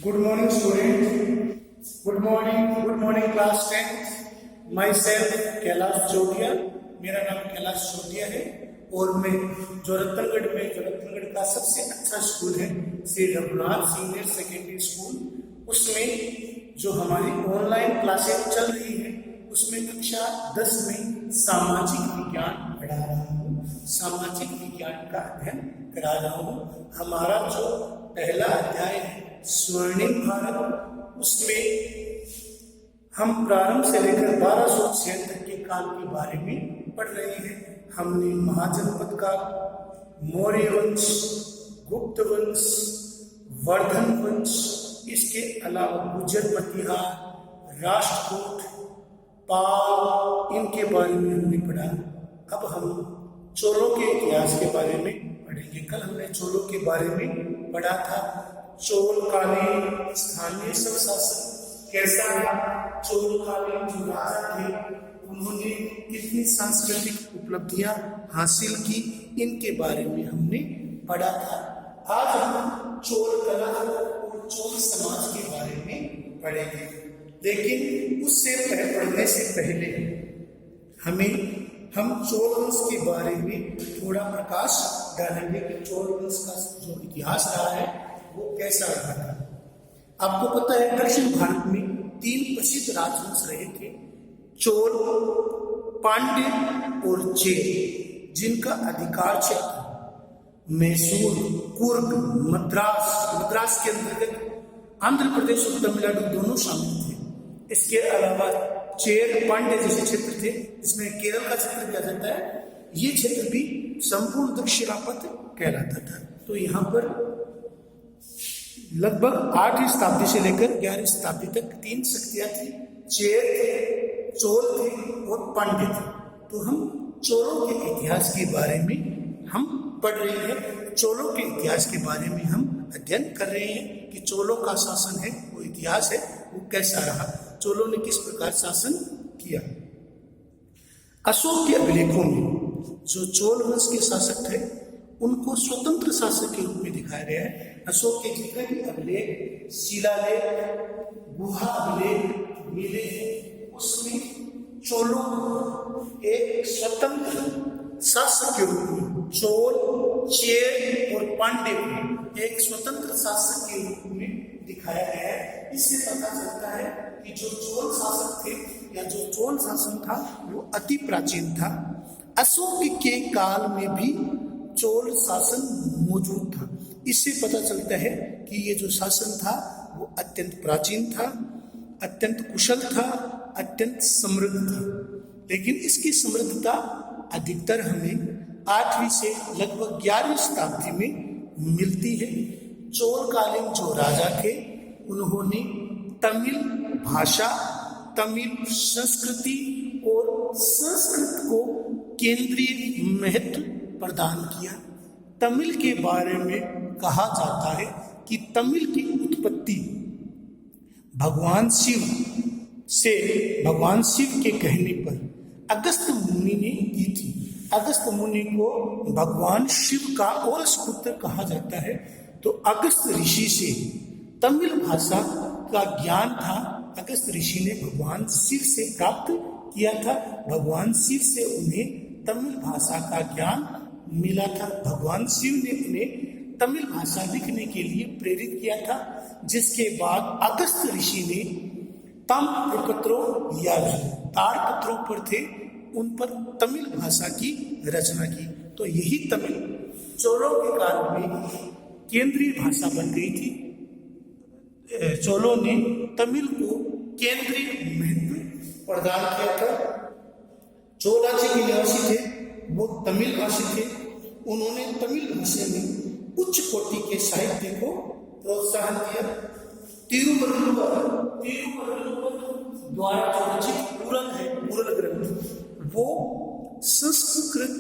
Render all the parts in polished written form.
Good morning, student. Good morning, class 10th. Myself, Kailash चोटिया. मेरा नाम कैलाश चोटिया है और मैं जो रतनगढ़ का सबसे अच्छा स्कूल है Shri Raghunath senior secondary school, उसमें जो हमारी ऑनलाइन क्लासेस चल रही है उसमें कक्षा 10 में सामाजिक विज्ञान पढ़ा रहा हूँ, सामाजिक विज्ञान का अध्ययन करा रहा हूँ. हमारा जो पहला अध्याय है स्वर्णिम भारत, उसमें हम प्रारंभ से लेकर 1206 तक के काल के बारे में पढ़ रहे हैं. हमने महाजनपद का, मौर्य वंश, गुप्त वंश, वर्धन वंश, इसके अलावा गुर्जर प्रतिहार, राष्ट्रकूट, पाल, इनके बारे में हमने पढ़ा. अब हम चोलों के इतिहास के बारे में पढ़ेंगे. कल हमने चोलों के बारे में पढ़ा था. चोल कालीन स्थानीय स्वशासन कैसा था, चोल कालीन जो राजा थे उन्होंने कितनी सांस्कृतिक उपलब्धियां हासिल की, इनके बारे में हमने पढ़ा था. आज हम चोल कला और चोल समाज के बारे में पढ़ेंगे, लेकिन उससे पढ़ने से पहले हम चोल वंश के बारे में थोड़ा प्रकाश डालेंगे कि चोल वंश का जो इतिहास रहा है वो कैसा रहा था. आपको पता है दक्षिण भारत में 3 प्रसिद्ध राजवंश रहे थे, चोल, पांड्य और चेर, जिनका अधिकार क्षेत्र मैसूर, कुर्ग, मद्रास के अंतर्गत आंध्र प्रदेश और तमिलनाडु दोनों शामिल थे. इसके अलावा चेर, पांड्य जैसे क्षेत्र थे जिसमें केरल का क्षेत्र क्या जाता है, ये क्षेत्र भी संपूर्ण दक्षिणापथ कहलाता था. तो यहाँ पर लगभग 8वीं शताब्दी से लेकर 11वीं शताब्दी तक 3 शक्तियां थी, चेर थे, चोल थे और पांड्य थे. तो हम चोलों के इतिहास के बारे में हम पढ़ रहे हैं. चोलों के इतिहास के बारे में हम अध्ययन कर रहे हैं कि चोलों का शासन है, वो इतिहास है, वो कैसा रहा, चोलों ने किस प्रकार शासन किया. अशोक के अभिलेखों में जो चोल वंश के शासक थे उनको स्वतंत्र शासक के रूप में दिखाया गया है. अशोक के जितने भी अभिलेख, शिलालेख, गुहा अभिलेख मिले हैं उसमें चोलों को एक स्वतंत्र शासक के रूप में, चोल, चेर और पांड्य को एक स्वतंत्र शासक के रूप में दिखाया गया है. इससे पता चलता है कि जो चोल शासक थे या जो चोल शासन था वो अति प्राचीन था. अशोक के काल में भी चोल शासन मौजूद था. इससे पता चलता है कि ये जो शासन था वो अत्यंत प्राचीन था, अत्यंत कुशल था, अत्यंत समृद्ध था. लेकिन इसकी समृद्धता अधिकतर हमें 8वीं से लगभग 11वीं शताब्दी में मिलती है. चोल कालीन जो राजा थे उन्होंने तमिल भाषा, तमिल संस्कृति और संस्कृत को केंद्रीय महत्व प्रदान किया. तमिल के बारे में कहा जाता है कि तमिल की उत्पत्ति भगवान शिव के कहने पर अगस्त्य मुनि ने की थी. अगस्त्य मुनि को भगवान शिव का औरस पुत्र कहा जाता है. तो अगस्त्य ऋषि से तमिल भाषा का ज्ञान था. अगस्त्य ऋषि ने भगवान शिव से प्राप्त किया था. भगवान शिव से उन्हें तमिल भाषा का ज्ञान मिला था. भगवान शिव ने उन्हें तमिल भाषा लिखने के लिए प्रेरित किया था, जिसके बाद अगस्त्य ऋषि ने ताम्रपत्रों या ताड़पत्रों पर थे उन पर तमिल भाषा की रचना की. तो यही तमिल चोलों के काल में केंद्रीय भाषा बन गई थी. चोलों ने तमिल को केंद्रीय महत्व प्रदान किया था. चोल राज्य के निवासी थे, वो तमिल भाषी थे. उन्होंने तमिल भाषा में उच्च कोटि के साहित्य को प्रोत्साहन दिया. तिरुवल्लुवर द्वारा जो रचित पूरन ग्रंथ, वो संस्कृत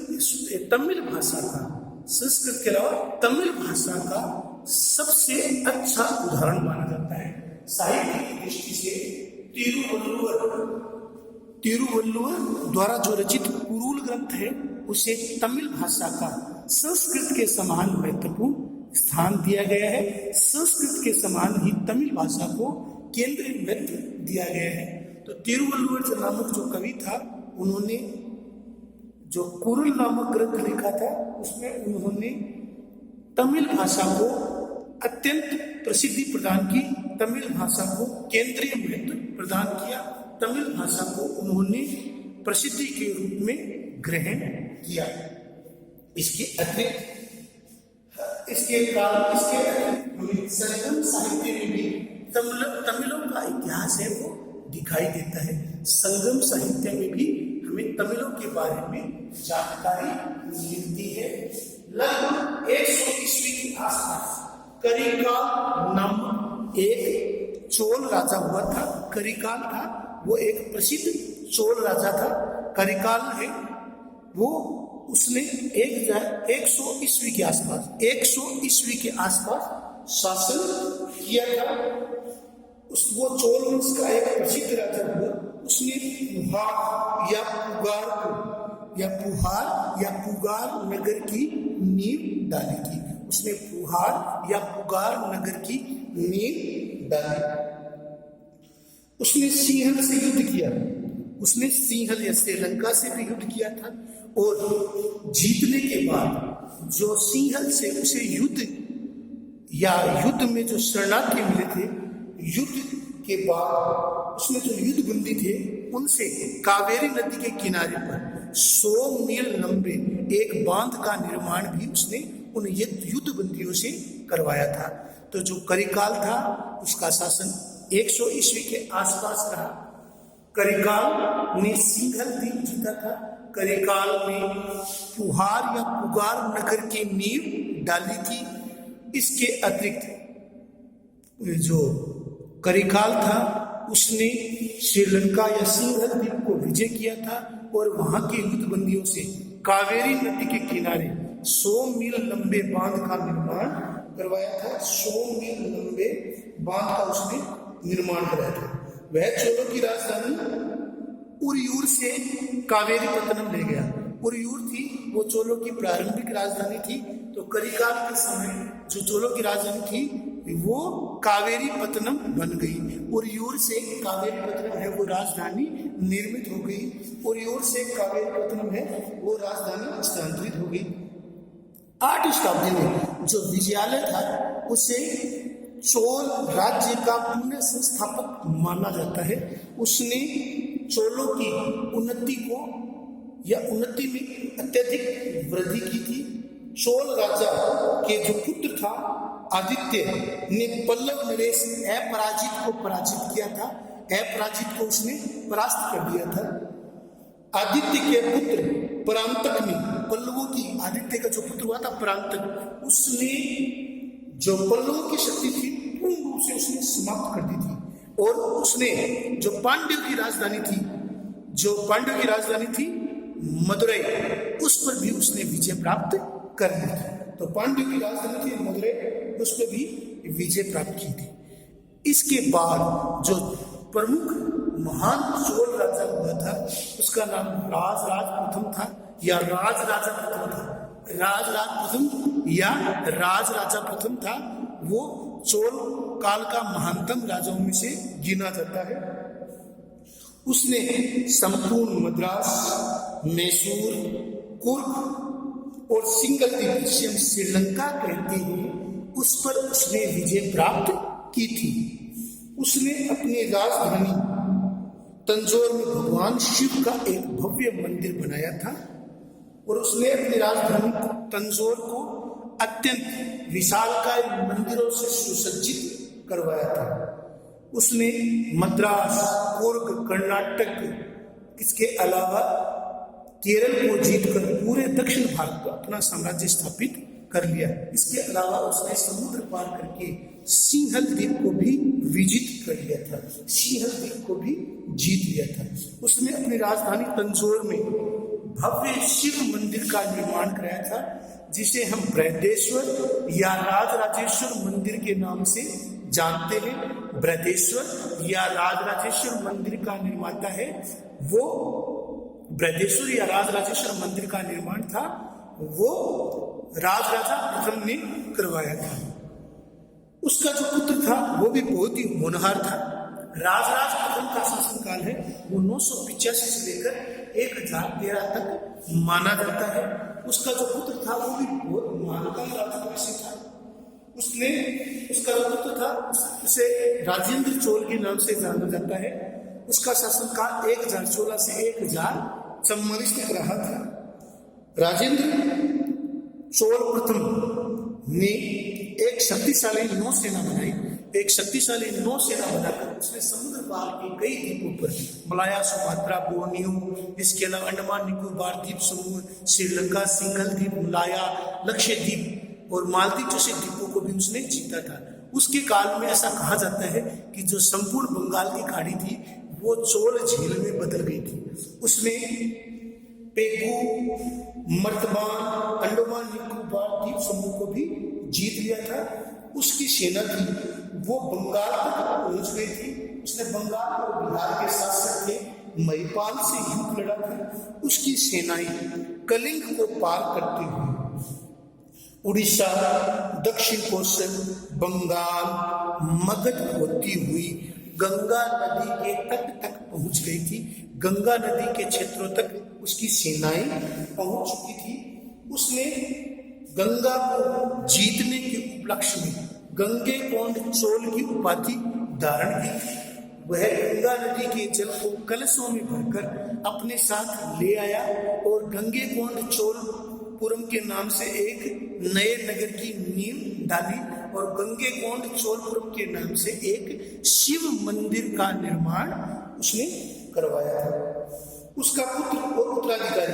तमिल भाषा का, संस्कृत के अलावा तमिल भाषा का सबसे अच्छा उदाहरण माना जाता है. साहित्य की दृष्टि से तिरुवल्लुवर द्वारा जो रचित पुरुल ग्रंथ है उसे तमिल भाषा का संस्कृत के समान महत्वपूर्ण स्थान दिया गया है। संस्कृत के समान ही तमिल भाषा को केंद्रीय महत्व दिया गया है। तो तिरुवल्लुवर नामक जो कवि था, उन्होंने जो कुरल नामक ग्रंथ लिखा था, उसमें उन्होंने तमिल भाषा को अत्यंत प्रसिद्धि प्रदान की, तमिल भाषा को केंद्रीय महत्व प्रदान किया, तमिल भाषा को उन्होंने प्रसिद्धि के रूप में ग्रहण किया। इसके अतिरिक्त संगम साहित्य में भी तमिलों का इतिहास है वो दिखाई देता है। संगम साहित्य में भी हमें तमिलों के बारे में जानकारी मिलती है। लगभग 100 ईस्वी के आसपास करिकाल नामक एक चोल राजा हुआ था। करिकाल था वो एक प्रसिद्ध चोल राजा था। करिकाल है वो उसने 100 ईस्वी के आसपास 100 ईस्वी के आसपास शासन किया था। वो चोल वंश का एक प्रसिद्ध राजा हुआ। उसने पुहार नगर की नींव डाली थी। उसने पुहार या पुगार नगर की नींव डाली। उसने सिंहल से युद्ध किया। उसने सिंहल या श्रीलंका से भी युद्ध किया था, और जीतने के बाद जो सिंहल से उसे युद्ध में जो शरणार्थी मिले थे, युद्ध के बाद उसने जो युद्ध बंदी थे उनसे कावेरी नदी के किनारे पर 100 मील लंबे एक बांध का निर्माण भी उसने उन युद्ध बंदियों से करवाया था। तो जो करिकाल था उसका शासन 100 ईस्वी के आसपास रहा। करिकाल ने सिंघल द्वीप जीता था। करिकाल में पुहार या पुगार नगर की नींव डाली थी। इसके अतिरिक्त जो करिकाल था उसने श्रीलंका या सिंघल द्वीप को विजय किया था, और वहां के युद्ध बंदियों से कावेरी नदी के किनारे 100 मील लंबे बांध का निर्माण करवाया था। 100 मील लंबे बांध का उसने निर्माण कराया था। वह चोलों की राजधानी उरियूर से कावेरी पत्तनम ले गया। उरियूर थी वो चोलों की प्रारंभिक राजधानी थी। तो करिकाल के समय जो चोलों की राजधानी थी वो कावेरी पत्तनम बन गई। उरियूर से कावेरी पत्तनम है वो राजधानी निर्मित हो गई। उरियूर से कावेरी पत्तनम है वो राजधानी स्थानांतरित हो गई। 8वीं शताब्दी में जो विजयालय था उसे चोल राज्य का पुनः संस्थापक माना जाता है। उसने चोलों की उन्नति में अत्यधिक वृद्धि की थी। चोल राजा के जो पुत्र था आदित्य ने पल्लव नरेश अपराजित को पराजित किया था। अपराजित को उसने परास्त कर दिया था। आदित्य के पुत्र परांतक ने पल्लवों की, आदित्य का जो पुत्र हुआ था परांतक, उसने जो पल्लवों की शक्ति थी पूर्ण रूप से उसने समाप्त कर दी थी। और उसने जो पांड्यों की राजधानी थी मदुरई, उस पर भी उसने विजय प्राप्त कर ली थी। तो पांड्यों की राजधानी थी मदुरई, उस पर भी विजय प्राप्त की थी। इसके बाद जो प्रमुख महान चोल राजा हुआ था उसका नाम राजराज प्रथम था या राजराजा प्रथम था। राजराजा प्रथम था। वो चोल काल का महानतम राजाओं में से गिना जाता है। उसने संपूर्ण मद्रास, मैसूर, कुर्ग और सिंघल द्वीप जिसे हम श्रीलंका कहते हैं उस पर उसने विजय प्राप्त की थी। उसने अपनी राजधानी तंजौर में भगवान शिव का एक भव्य मंदिर बनाया था, और उसने अपनी राजधानी तंजौर को अत्यंत विशालकाय मंदिरों से सुसज्जित करवाया था। उसने मद्रास, कुर्ग, कर्नाटक, इसके अलावा केरल को जीतकर पूरे दक्षिण भारत पर अपना साम्राज्य स्थापित कर लिया। इसके अलावा उसने समुद्र पार करके सिंहल द्वीप को भी विजित कर लिया था, सिंहल द्वीप को भी जीत लिया था। उसने अपनी राजधानी तंजौर में भव्य शिव मंदिर का निर्माण कराया था, जिसे हम बृहदेश्वर या राजराजेश्वर मंदिर के नाम से जानते हैं। बृहदेश्वर या राजराजेश्वर मंदिर का निर्माता है वो बृहदेश्वर या राजराजेश्वर मंदिर का निर्माण था वो राजराजा प्रथम ने करवाया था। उसका जो पुत्र था वो भी बहुत ही होनहार था। राजराज प्रथम का शासनकाल है वो 985 से लेकर 1013 तक माना जाता है। उसका जो पुत्र था वो भी बहुत महानतम राजवंशी था। उसका जो पुत्र था उसे राजेंद्र चोल के नाम से जाना जाता है। उसका शासनकाल 1016 से 1044 तक रहा था। राजेंद्र चोल प्रथम ने एक शक्तिशाली नौसेना बनाई। एक शक्तिशाली नौसेना बनाकर उसने समुद्र पार के कई द्वीपों पर मलाया, सुमात्रा, बोर्नियो, इसके अलावा अंडमान निकोबार द्वीप समूह, श्रीलंका, सिंघल द्वीप, मलाया, लक्षद्वीप और मालदीव जैसे द्वीपों को भी उसने जीता था। उसके काल में ऐसा कहा जाता है कि जो संपूर्ण बंगाल की खाड़ी थी वो चोल झील में बदल गई थी। उसमें पेगु, मर्तबान, अंडमान निकोबार द्वीप समूह को भी जीत लिया था। उसकी सेना थी वो बंगाल तक पहुंच गई थी। उसने बंगाल और बिहार के शासक थे महिपाल से युद्ध लड़ा था। उसकी सेनाएं कलिंग को पार करते हुए उड़ीसा, दक्षिण कोसल, बंगाल, मगध होती हुई गंगा नदी के तट तक पहुंच गई थी। गंगा नदी के क्षेत्रों तक उसकी सेनाएं पहुंच चुकी थी। उसने गंगा को जीतने के उपलक्ष्य में गंगे कोंड चोल की उपाधि धारण की थी। वह गंगा नदी के जल को कलशों में भरकर अपने साथ ले आया और गंगे कोंड चोलपुरम के नाम से एक नए नगर की नींव डाली और गंगे कोंड चोलपुरम के नाम से एक शिव मंदिर का निर्माण उसने करवाया था। उसका पुत्र और उत्तराधिकारी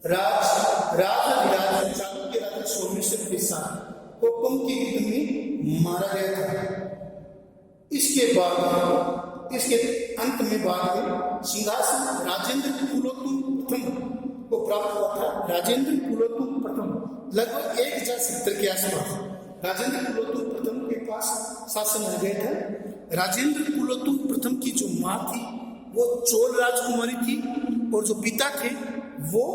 राजाधिराज चालुक्य राजा सोमेश्वर के साथ कोप्पम के युद्ध में मारा गया था। इसके अंत में बाद में सिंहासन राजेंद्र कुलोत्तुंग प्रथम को प्राप्त हुआ था। राजेंद्र कुलोत्तुंग प्रथम लगभग 1070 के आसपास राजेंद्र कुलोत्तुंग प्रथम के पास शासन हो गया था। राजेंद्र कुलोत्तुंग प्रथम की जो माँ थी वो चोल राजकुमारी थी और जो पिता थे वो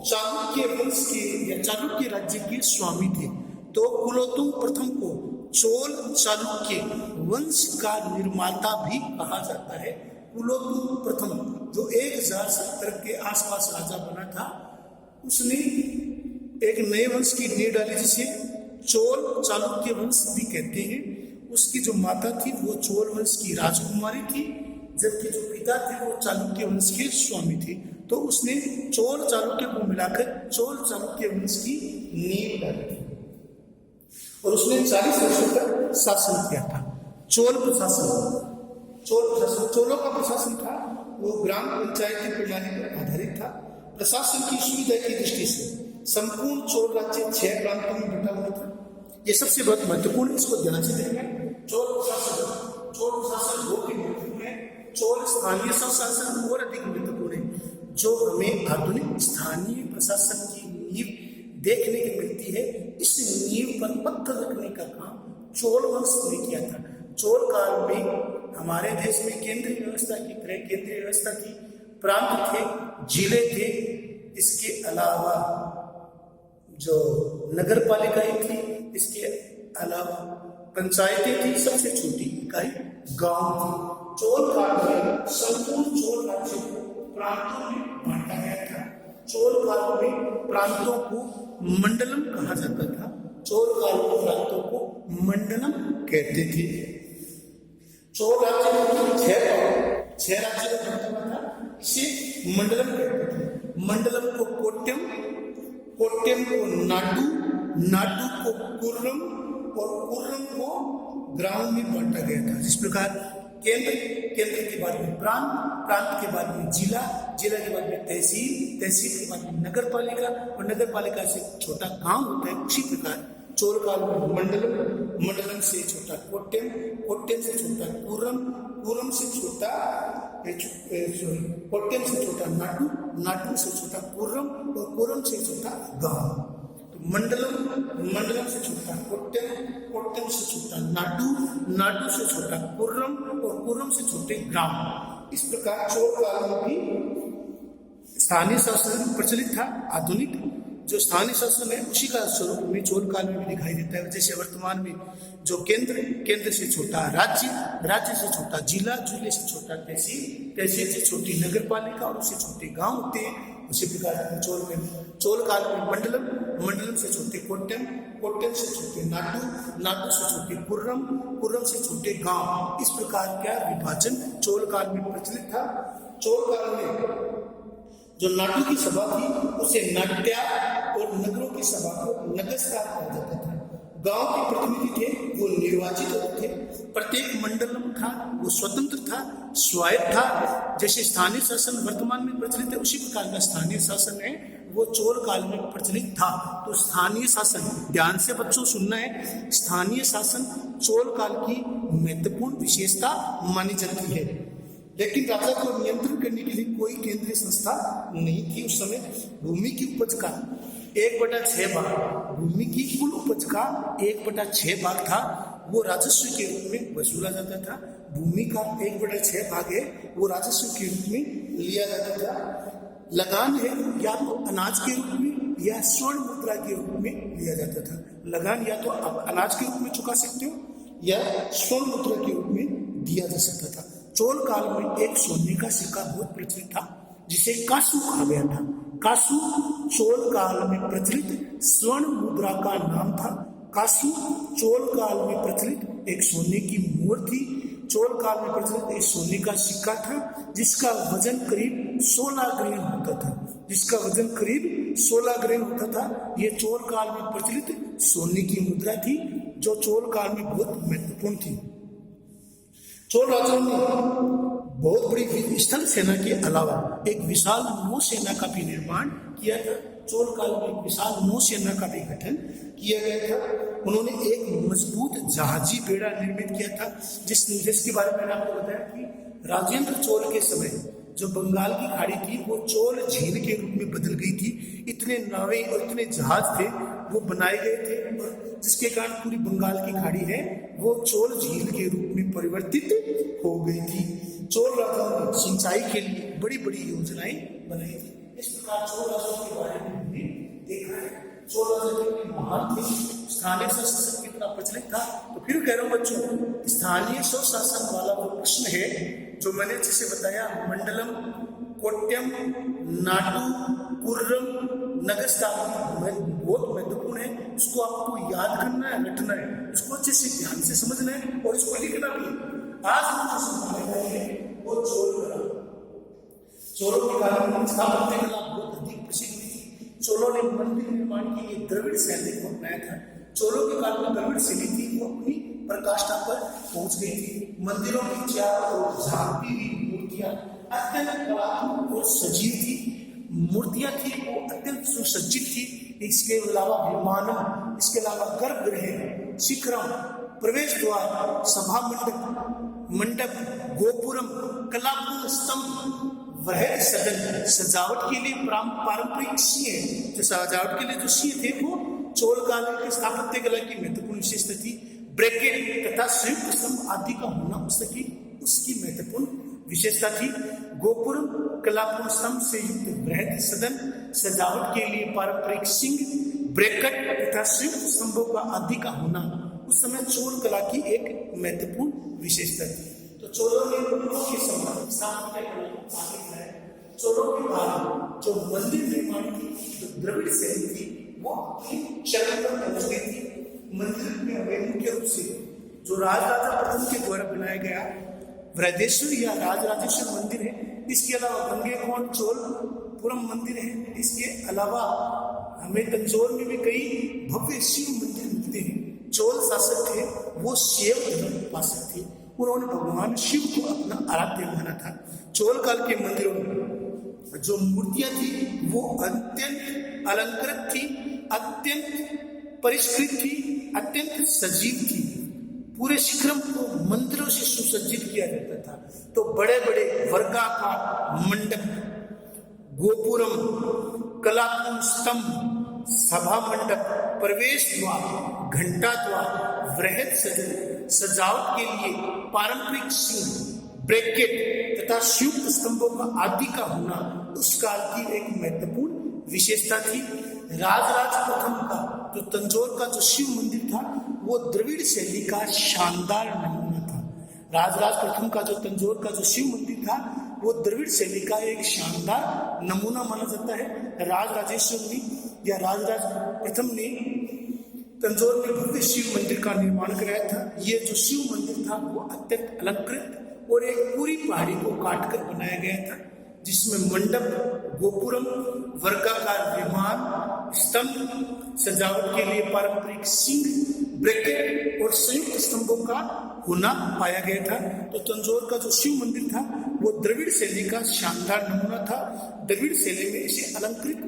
चालुक्य वंश के या चालुक्य राज्य के स्वामी थे। तो कुलोत्तुंग प्रथम को चोल चालुक्य वंश का निर्माता भी कहा जाता है। कुलोत्तुंग प्रथम जो 1070 के आसपास राजा बना था उसने एक नए वंश की नींव डाली जिसे चोल चालुक्य वंश भी कहते हैं। उसकी जो माता थी वो चोल वंश की राजकुमारी थी जबकि जो पिता थे वो चालुक्य वंश के स्वामी थे। तो उसने चोल चालुक्य को मिलाकर चोल चालुक्य वंश की नींव डाली थी और उसने 40 वर्षों तक शासन किया था। चोलों का प्रशासन था वो ग्राम पंचायती प्रणाली पर आधारित था। प्रशासन की सुविधा की दृष्टि से संपूर्ण चोल राज्य 6 प्रांतों में बटा हुआ था। ये सबसे बहुत महत्वपूर्ण, इसको ध्यान से देखना। चोल प्रशासन बहुत ही महत्वपूर्ण है। चोल स्थानीय स्वशासन और अधिक महत्वपूर्ण है जो हमें आधुनिक स्थानीय प्रशासन की नींव देखने को मिलती है। इस नींव पर पत्थर रखने का काम चोल वंश ने किया था। चोल काल में हमारे देश में केंद्रीय व्यवस्था की तरह केंद्रीय व्यवस्था की प्रांत थे, जिले थे। इसके अलावा जो नगर पालिकाएं थी, इसके अलावा पंचायतें थी, सबसे छोटी इकाई गांव थी। चोल काल में संपूर्ण चोल राज्य को प्रांतों में बांटा गया था। चोल काल में प्रांतों को मंडलम कहा जाता था। चोल काल में प्रांतों को मंडलम कहते थे। चोल राज्य में 6 राज्य का बंटा हुआ था, इसे मंडलम कहते थे। मंडलम को कोट्टयम, कोट्टयम को नाडु, नाडु को कुर्रम और कुर्रम को ग्राम में बांटा गया था। जिस प्रकार केंद्र के बाद में प्रांत, प्रांत के बाद में जिला, जिला के बाद में तहसील, तहसील के बाद में नगर पालिका और नगर पालिका से छोटा गांव होता है। उसी प्रकार चोल काल में मंडलम, मंडलम से छोटा कोट्टयम, कोट्टयम से छोटा कुर्रम, कुर्रम से छोटा कोट्टयम से छोटा नाडु, नाडु से छोटा कुर्रम और कुर्रम से छोटा गांव। तो मंडलम, मंडलम से छोटा कोट्टयम, कोट्टयम से छोटा नाडु, नाडु से छोटा कुर्रम और कुर्रम से छोटे ग्राम। इस प्रकार चोल काल में भी स्थानीय शासन प्रचलित था, आधुनिक जो स्थानीय शासन है उसी का स्वरूप में चोल काल में भी दिखाई देता है। जैसे वर्तमान में जो केंद्र से छोटा राज्य, राज्य से छोटा जिला, जिले से छोटा तहसील, तहसील से छोटी नगर पालिका और उससे छोटे गांव होते हैं। उसी प्रकार चोल काल में मंडलम, मंडलम से छोटे कोट्टम, कोट्टम से छोटे नाडु, नाडु से छोटे कुर्रम, कुर्रम से छोटे गांव। इस प्रकार का विभाजन चोल काल में प्रचलित था। चोल काल में जो नाटु की सभा थी उसे नाट्या और नगरों की सभा को नगरस्तार कहा जाता था। गांव के प्रतिनिधि थे वो निर्वाचित होते थे। प्रत्येक मंडलम था वो स्वतंत्र था, स्वायत्त था। जैसे स्थानीय शासन वर्तमान में प्रचलित है उसी प्रकार का स्थानीय शासन है वो चोल काल में प्रचलित था। तो स्थानीय शासन, ध्यान से बच्चों सुनना है, स्थानीय शासन चोल काल की महत्वपूर्ण विशेषता मानी जाती है। लेकिन राजा को नियंत्रण करने के लिए कोई केंद्रीय संस्था नहीं थी। उस समय भूमि की उपज का 1/6 भाग, भूमि की कुल उपज का 1/6 भाग था वो राजस्व के रूप में वसूला जाता था। भूमि का 1/6 भाग है वो राजस्व के रूप में लिया जाता था। लगान है या तो अनाज के रूप में या स्वर्ण मुद्रा के रूप में लिया जाता था। लगान या तो आप अनाज के रूप में चुका सकते हो या स्वर्ण मुद्रा के रूप में दिया जा सकता था। चोल काल में एक सोने का सिक्का बहुत प्रचलित था जिसे कासू कहा गया था। कासू चोल काल में प्रचलित स्वर्ण मुद्रा का नाम था। कासू चोल काल में प्रचलित एक सोने की मोहर थी। चोल काल में प्रचलित एक सोने का सिक्का था जिसका वजन करीब 16 ग्राम होता था, जिसका वजन करीब 16 ग्राम होता था। ये चोल काल में प्रचलित सोने की मुद्रा थी जो चोल काल में बहुत महत्वपूर्ण थी। चोल राजाओं ने बहुत बड़ी स्थल सेना के अलावा एक विशाल नौसेना का भी निर्माण किया था। चोल काल में एक विशाल नौसेना का भी गठन किया गया था। उन्होंने एक मजबूत जहाजी बेड़ा निर्मित किया था जिसके बारे में मैंने आपको बताया कि राजेंद्र चोल के समय जो बंगाल की खाड़ी थी वो चोल झील के रूप में बदल गई थी। इतने नावें और इतने जहाज थे वो बनाए गए थे जिसके कारण पूरी बंगाल की खाड़ी है वो चोल झील के रूप में परिवर्तित हो गई थी। चोल राजाओं ने सिंचाई के लिए बड़ी बड़ी योजनाएं बनाई थी। इस प्रकार चोल राजाओं के बारे में हमने देखा है। चोल राजा के महान थे, स्थानीय शासन कितना प्रचलित था। तो फिर कह रहा हूँ बच्चों, स्थानीय स्वशासन वाला वो प्रश्न है जो मैंने जैसे बताया, मंडलम, कोट्टम, नाडु, कुर्रम, नगरस्तार बहुत महत्वपूर्ण है। उसको आपको याद करना है, रटना है, उसको अच्छे से ध्यान से समझना है और इसको लिखना भी। आज हम जो समझने वाले हैं वो चोल कला। चोलों के काल में स्थापत्य कला बहुत अधिक प्रसिद्ध थी। चोलों ने मंदिर निर्माण के लिए द्रविड़ शैली को अपनाया था। चोलों के काल में द्रविड़ शैली थी वो अपनी प्रकाष्ठा पर पहुंच गई थी। मंदिरों की चारों ओर झांकती हुई मूर्तियां अत्यंत कलात्मक और सजीव थी। मूर्तियां थी वो अत्यंत सुसज्जित थी। इसके अलावा विमानम, इसके अलावा गर्भगृह, शिखरम, प्रवेश द्वार, सभा मंडप, गोपुरम, कलापूर्ण स्तंभ, वृहद सदन, सजावट के लिए पारंपरिक सिंह, जो सजावट के लिए जो सिंह थे वो चोल काल के स्थापत्य कला की महत्वपूर्ण विशेषता थी। ब्रैकेट तथा संयुक्त स्तंभ आदि का होना उसकी महत्वपूर्ण विशेषता थी। गोपुरम, कलापूर्ण स्तंभ से युक्त वृहद सदन, सजावट के लिए पारंपरिक सिंह, ब्रैकेट तथा संयुक्त स्तंभों का आदि का होना उस समय चोल कला की एक महत्वपूर्ण विशेषता थी। तो चोलों ने के समय स्थापत्य कला को आगे बढ़ाया। चोलों के बाद जो मंदिर निर्माण की जो द्रविड़ शैली थी वो अपनी चरण पर पहुंच गई थी। मंदिर में हमें मुख्य रूप से जो राजराजा प्रथम के द्वारा बनाया गया वृहदेश्वर या राजराजेश्वर मंदिर है। इसके अलावा गंगेकोंड चोलपुरम मंदिर है। इसके अलावा हमें तंजौर में भी कई भव्य शिव मंदिर मिलते हैं। चोल शासक थे वो शैव धर्म उपासक थे। उन्होंने भगवान शिव को अपना आराध्य माना था। चोल काल के मंदिरों में जो मूर्तियां थी वो अत्यंत अलंकृत थी, अत्यंत परिष्कृत थी, अत्यंत सजीव थी। पूरे शिखरम को मंदिरों से सुसज्जित किया जाता था। तो बड़े बड़े वर्गाकार मंडप, गोपुरम, कलापूर्ण स्तंभ, सभा मंडप, प्रवेश द्वार, घंटा द्वार, वृहद सदन, सजावट के लिए पारंपरिक सिंह, ब्रैकेट तथा संयुक्त स्तंभों का आदि का होना उस काल की एक महत्वपूर्ण विशेषता थी। राजराज प्रथम का जो तंजौर का जो शिव मंदिर था वो द्रविड़ शैली का शानदार नमूना था। राजराज प्रथम का जो तंजौर का जो शिव मंदिर था वो द्रविड़ शैली का एक शानदार नमूना माना जाता है। राजराजेश्वर ने या राजराज प्रथम ने तंजौर में भव्य शिव मंदिर का निर्माण कराया था। ये जो शिव मंदिर था वो अत्यंत अलंकृत और एक पूरी पहाड़ी को काटकर बनाया गया था, जिसमें मंडप, गोपुरम, वर्गाकार विमान, स्तंभ, सजावट के लिए पारंपरिक सिंह, ब्रैकेट और संयुक्त स्तंभों का होना पाया गया था। तो तंजौर का जो शिव मंदिर था वो द्रविड़ शैली का शानदार नमूना था। द्रविड़ शैली में इसे अलंकृत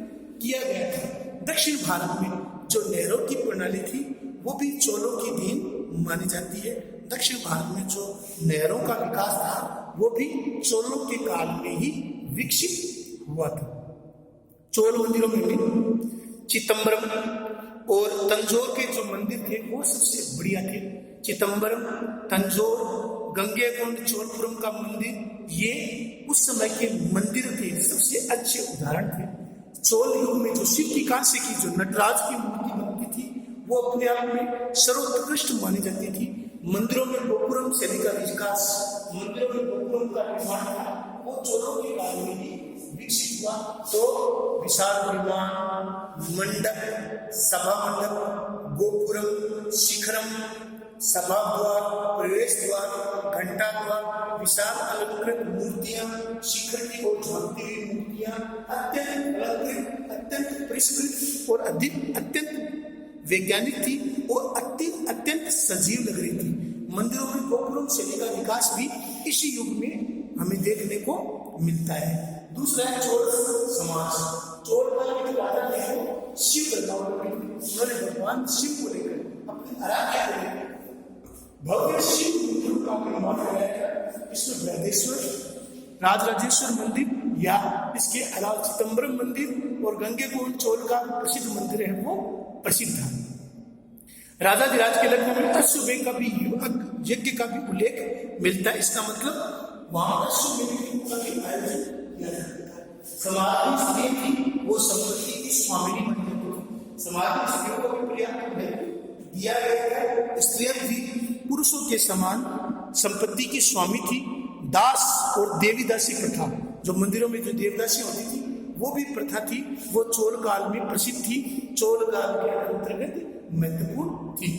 किया गया था। दक्षिण भारत में जो नहरों की प्रणाली थी वो भी चोलों की देन मानी जाती है। दक्षिण भारत में जो नहरों का विकास था वो भी चोलों के काल में ही विकसित हुआ था। चोल मंदिरों में भी चिदंबरम और तंजौर के जो मंदिर थे वो सबसे बढ़िया थे। चिदंबरम, तंजौर, गंगेकोंड, चोलपुरम का मंदिर ये उस समय के मंदिर थे, सबसे अच्छे उदाहरण थे। चोल युग में जो शिव की कांसे की जो नटराज की मूर्ति बनती थी वो अपने आप में सर्वोत्कृष्ट मानी जाती थी। मंदिरों में गोपुरम शैली का विकास, मंदिरों में गोपुरम का निर्माण था वो चोलों के काल में ही विकसित हुआ। तो विशाल विमान, मंडप, सभा मंडप, गोपुरम, शिखरम, सभा द्वार, प्रवेश द्वार, घंटा द्वार, विशाल अलंकृत मूर्तियां, शिखर की ओर झुकती हुई मूर्तियां अत्यंत अलंकृत, अत्यंत परिष्कृत और अत्यंत वैज्ञानिक थी और अत्यंत सजीव लग रही थी। मंदिरों में गोपुरम शैली का विकास भी इसी युग में हमें देखने को मिलता है। दूसरा है चोल समाज। चोल का जो राजा थे वो शिव उन्होंने भगवान शिव को लेकर अपनी आराधना को लेकर भव्य शिव मंदिर का निर्माण कराया था। इसमें बृहदेश्वर, राजराजेश्वर मंदिर या इसके अलावा चिदंबरम मंदिर और गंगेकोंड चोल का प्रसिद्ध मंदिर है वो प्रसिद्ध था। राजाधिराज के लग्न में अश्वमेध का भी यज्ञ का भी उल्लेख मिलता है। इसका मतलब वहां अश्वमेध का भी आयोजन किया जाता है। समाज में स्त्री थी वो संपत्ति की स्वामिनी मानी जाती थी। समाज में स्त्रियों को भी पर्याप्त दिया गया है। स्त्रियां भी पुरुषों के समान संपत्ति की स्वामी थी। दास और देवीदासी प्रथा, जो मंदिरों में जो देवदासी होती थी वो भी प्रथा थी, वो चोल काल में प्रसिद्ध थी। चोल काल के अंतर्गत महत्वपूर्ण थी।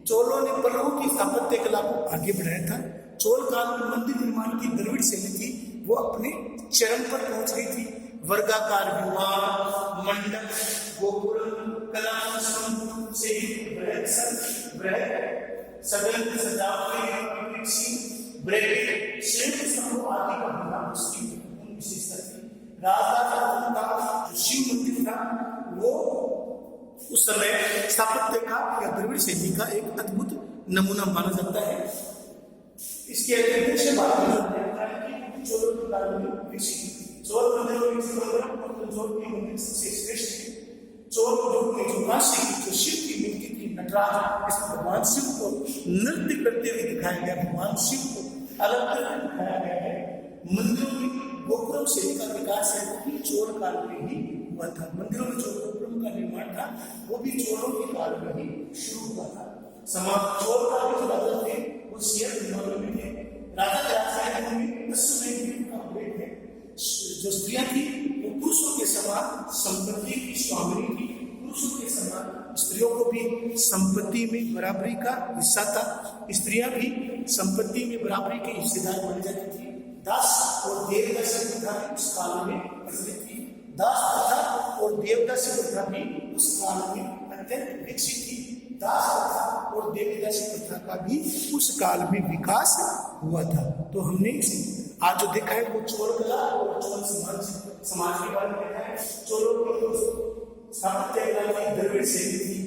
चोलों ने पल्लवों की स्थापत्य कला को आगे बढ़ाया था। चोल काल में मंदिर निर्माण की द्रविड़ शैली थी वो अपने चरम पर पहुंच गई थी। वर्गाकार विमान, मंडप, गोपुरम, कला से सदन की सजावट, ब्रैकेट, संयुक्त स्तंभ आदि का होना उसकी विशेषता थी। राजराज का जो शिव मंदिर था वो उस समय स्थापत्य का या द्रविड़ शैली का एक अद्भुत नमूना माना जाता है। इसके अतिरिक्त से बात की चोलों के काल में विकसित चोल मंदिरों में चोल के मंदिर सबसे श्रेष्ठ थे। चोल युग में जो काशी की जो शिव की मूर्ति थी नटराज, इस भगवान शिव को नृत्य करते हुए दिखाया गया, भगवान शिव को अलग अलग दिखाया गया है। मंदिरों में गोपुरम शैली का विकास है वो भी चोल काल में ही हुआ था। मंदिरों में जो गोपुरम का निर्माण था वो भी चोलों के काल में ही शुरू हुआ था। समाज चोल काल के जो राजा थे वो शेयर निर्माण में थे। राजा जो स्त्रियां थी वो पुरुषों के समान संपत्ति की स्वामिनी थी। पुरुषों के समान स्त्रियों को भी संपत्ति में बराबरी का हिस्सा था। स्त्रियां भी संपत्ति में बराबरी के हिस्सेदार बन जाती थी। दास और देवदासी प्रथा उस काल में प्रचलित थी। दास प्रथा और देवदासी प्रथा भी उस काल में अत्यंत विकसित थी। दास प्रथा और देवदासी प्रथा का भी उस काल में विकास हुआ था। तो हमने आज जो देखा है वो चोल कला और चोल समाज के बारे में देखा है। चोलों की स्थापत्य कला की द्रविड़ शैली थी।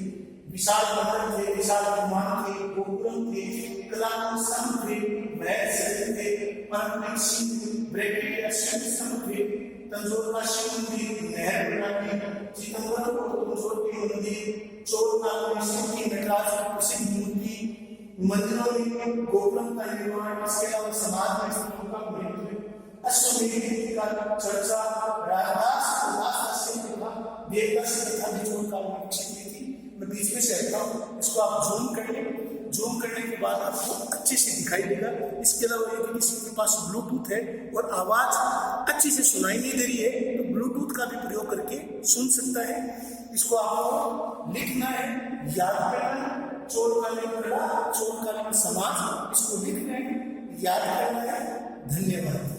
विशाल मंदिर थे, विशाल विमान थे, गोपुरम थे, कला स्तंभ थे, महल शैली थे, पारंपरिक सिंह, ब्रैकेट स्तंभ थे। तंजौर का शिव मंदिर, नहर प्रणाली, चिदंबरम और तंजौर के मंदिर, चोल काल में शिव की नटराज की प्रसिद्ध मूर्ति, मंदिरों में गोपुरम का निर्माण, इसके अलावा समाज में स्त्रियों का महत्व, अश्वमेध का चर्चा, राजदास देवदास कथा भी चोल काल में लिखी हुई थी। मैं बीच में से हटता हूँ, इसको आप जूम कर लें। जूम करने के बाद आपको अच्छे से दिखाई देगा। इसके अलावा यदि किसी के पास ब्लूटूथ है और आवाज़ अच्छी से सुनाई नहीं दे रही है तो ब्लूटूथ का भी प्रयोग करके सुन सकता है। इसको आपको लिखना है, याद करना है। चोलकालीन कला, चोलकालीन समाज, इसको लिखना है, याद करना है। धन्यवाद।